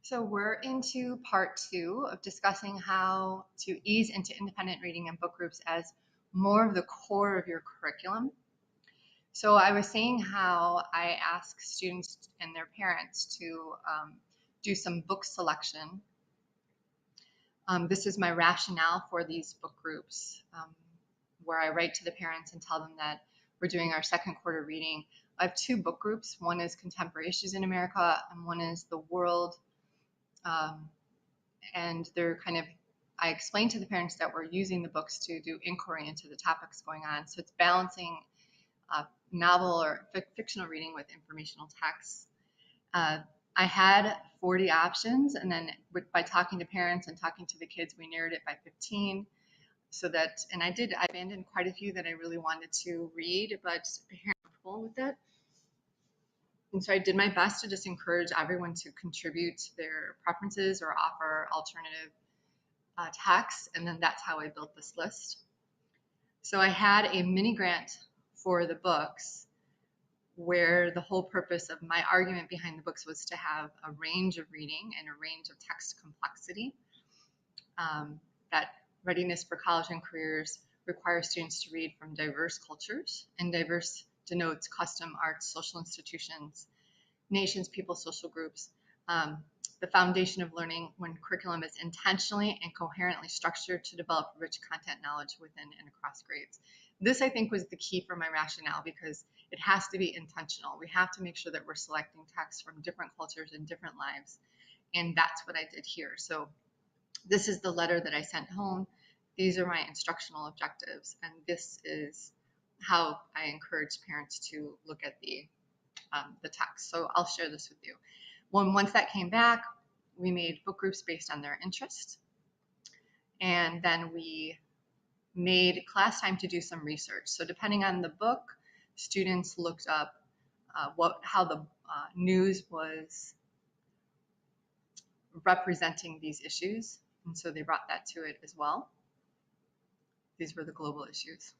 So we're into part two of discussing how to ease into independent reading and book groups as more of the core of your curriculum. So I was saying how I ask students and their parents to do some book selection. This is my rationale for these book groups, where I write to the parents and tell them that we're doing our second quarter reading. I have two book groups. One is Contemporary Issues in America, and one is The World. And they're I explained to the parents that we're using the books to do inquiry into the topics going on. So it's balancing novel or fictional reading with informational texts. I had 40 options, and then by talking to parents and talking to the kids, we narrowed it by 15. And I abandoned quite a few that I really wanted to read, but parents were comfortable with it. And so I did my best to just encourage everyone to contribute their preferences or offer alternative texts, and then that's how I built this list. So I had a mini grant for the books where the whole purpose of my argument behind the books was to have a range of reading and a range of text complexity. That readiness for college and careers requires students to read from diverse cultures, and diverse denotes custom, arts, social institutions, nations, people, social groups. The foundation of learning when curriculum is intentionally and coherently structured to develop rich content knowledge within and across grades. This, I think, was the key for my rationale because it has to be intentional. We have to make sure that we're selecting texts from different cultures and different lives, and that's what I did here. So this is the letter that I sent home. These are my instructional objectives, and this is how I encourage parents to look at the text. So I'll share this with you. Once that came back, we made book groups based on their interest, and then we made class time to do some research. So depending on the book, students looked up how the news was representing these issues, and so they brought that to it as well. These were the global issues.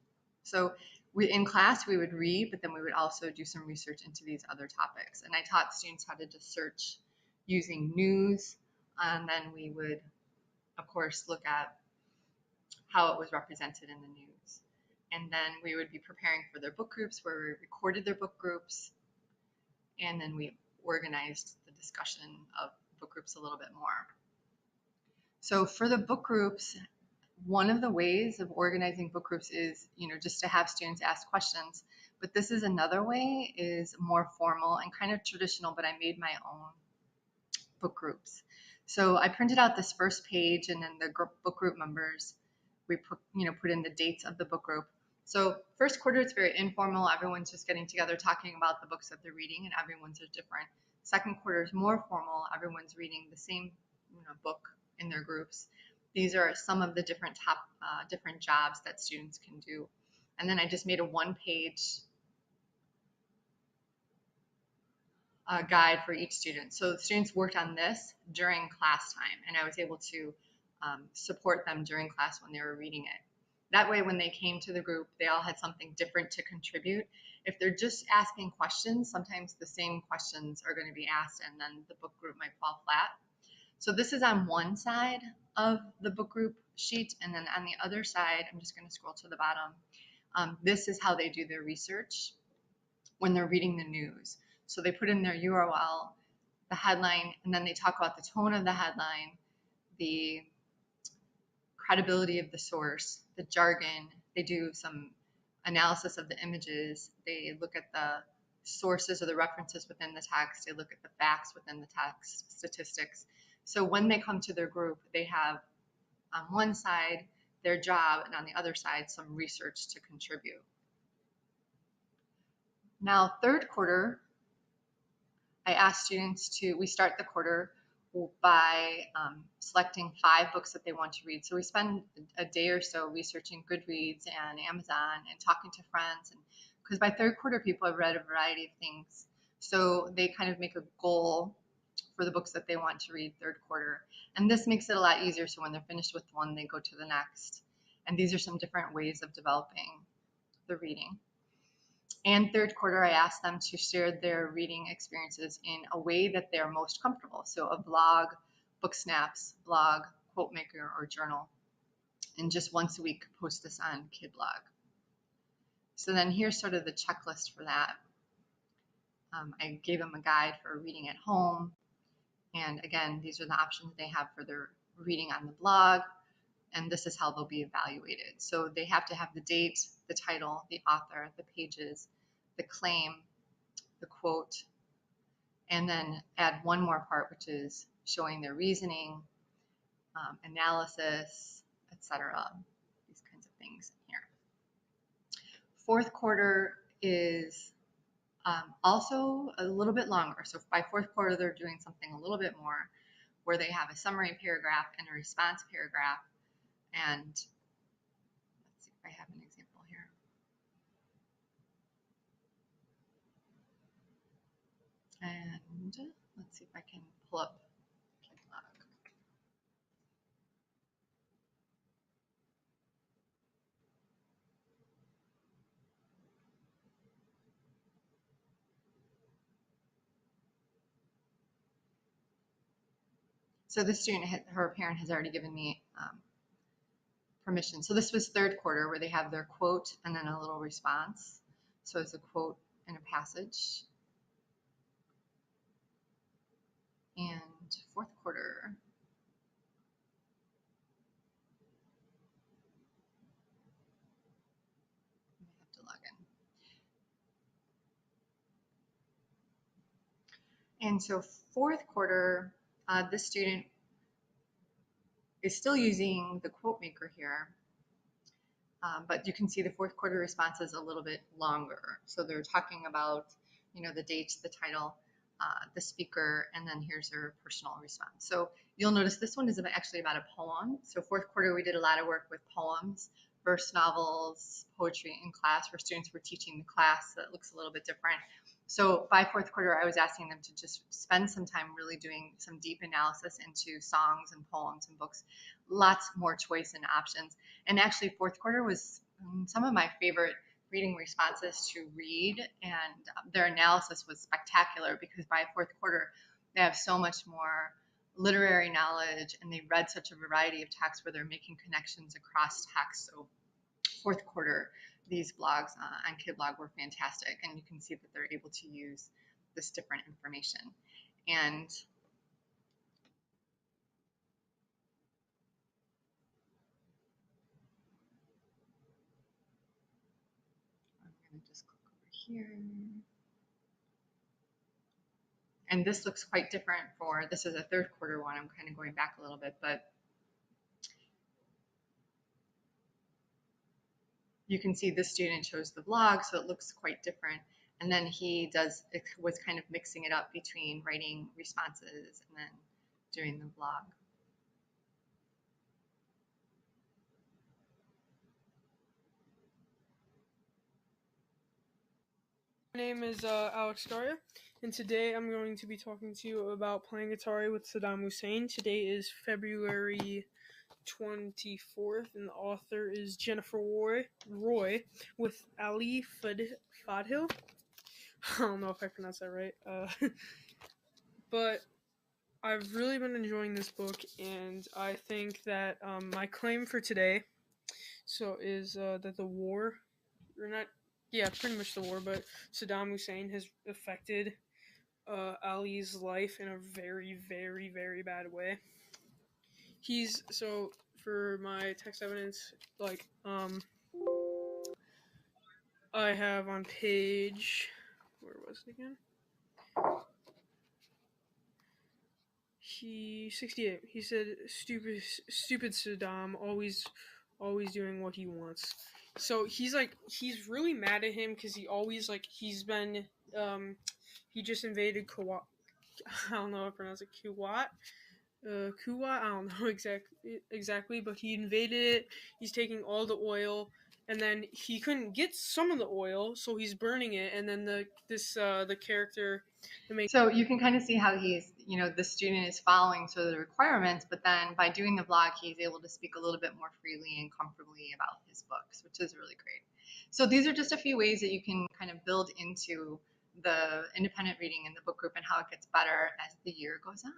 So in class, we would read, but then we would also do some research into these other topics. And I taught students how to just search using news, and then we would, of course, look at how it was represented in the news. And then we would be preparing for their book groups where we recorded their book groups, and then we organized the discussion of book groups a little bit more. So for the book groups, one of the ways of organizing book groups is, just to have students ask questions. But this is another way, is more formal and kind of traditional, but I made my own book groups. So I printed out this first page, and then the book group members, we put in the dates of the book group. So first quarter, it's very informal. Everyone's just getting together, talking about the books that they're reading, and everyone's different. Second quarter is more formal. Everyone's reading the same book in their groups. These are some of the different different jobs that students can do. And then I just made a one-page guide for each student. So the students worked on this during class time, and I was able to support them during class when they were reading it. That way, when they came to the group, they all had something different to contribute. If they're just asking questions, sometimes the same questions are going to be asked, and then the book group might fall flat. So this is on one side of the book group sheet, and then on the other side, I'm just going to scroll to the bottom. This is how they do their research when they're reading the news. So they put in their URL, the headline, and then they talk about the tone of the headline, the credibility of the source, the jargon. They do some analysis of the images. They look at the sources or the references within the text. They look at the facts within the text, statistics. So when they come to their group, they have on one side their job, and on the other side some research to contribute. Now, third quarter, I asked students we start the quarter by selecting 5 books that they want to read. So we spend a day or so researching Goodreads and Amazon and talking to friends, and because by third quarter people have read a variety of things. So they kind of make a goal for the books that they want to read third quarter. And this makes it a lot easier, so when they're finished with one, they go to the next. And these are some different ways of developing the reading. And third quarter, I asked them to share their reading experiences in a way that they're most comfortable. So a blog, book snaps, blog, quote maker, or journal. And just once a week, post this on KidBlog. So then here's sort of the checklist for that. I gave them a guide for reading at home. And again, these are the options they have for their reading on the blog. And this is how they'll be evaluated. So they have to have the date, the title, the author, the pages, the claim, the quote, and then add one more part, which is showing their reasoning, analysis, etc. These kinds of things here. Fourth quarter is also a little bit longer. So by fourth quarter, they're doing something a little bit more, where they have a summary paragraph and a response paragraph. And let's see if I have an example here. And let's see if I can pull up KidBlog. So this student, her parent has already given me permission. So this was third quarter, where they have their quote and then a little response. So it's a quote and a passage. And fourth quarter, I have to log in. And so fourth quarter, this student is still using the quote maker here, but you can see the fourth quarter response is a little bit longer. So they're talking about, the date, the title, the speaker, and then here's their personal response. So you'll notice this one is actually about a poem. So fourth quarter, we did a lot of work with poems, verse novels, poetry in class, where students were teaching the class. So it looks a little bit different. So by fourth quarter, I was asking them to just spend some time really doing some deep analysis into songs and poems and books, lots more choice and options. And actually fourth quarter was some of my favorite reading responses to read, and their analysis was spectacular, because by fourth quarter, they have so much more literary knowledge, and they read such a variety of texts where they're making connections across texts. So fourth quarter, these blogs on KidBlog were fantastic, and you can see that they're able to use this different information. And I'm going to just click over here. And this looks quite different for, this is a third quarter one. I'm kind of going back a little bit, but you can see this student chose the blog, so it looks quite different. And then he was kind of mixing it up between writing responses and then doing the blog. My name is Alex Daria, and today I'm going to be talking to you about playing Atari with Saddam Hussein. Today is February 24th, and the author is Jennifer Roy with Ali Fadhil. I don't know if I pronounced that right, but I've really been enjoying this book, and I think that my claim for today is that the war, or not, yeah, pretty much the war, but Saddam Hussein has affected Ali's life in a very, very, very bad way. So for my text evidence, I have on page, where was it again? 68. He said, stupid Saddam, always doing what he wants. So he's really mad at him, because he always, he's been, he just invaded Kuwait. I don't know how to pronounce it. Kuwait. I don't know exactly, but he invaded it. He's taking all the oil, and then he couldn't get some of the oil, so he's burning it, and then the character, the main. So you can kind of see how he's, the student is following sort of the requirements, but then by doing the vlog, he's able to speak a little bit more freely and comfortably about his books, which is really great. So these are just a few ways that you can kind of build into the independent reading in the book group and how it gets better as the year goes on.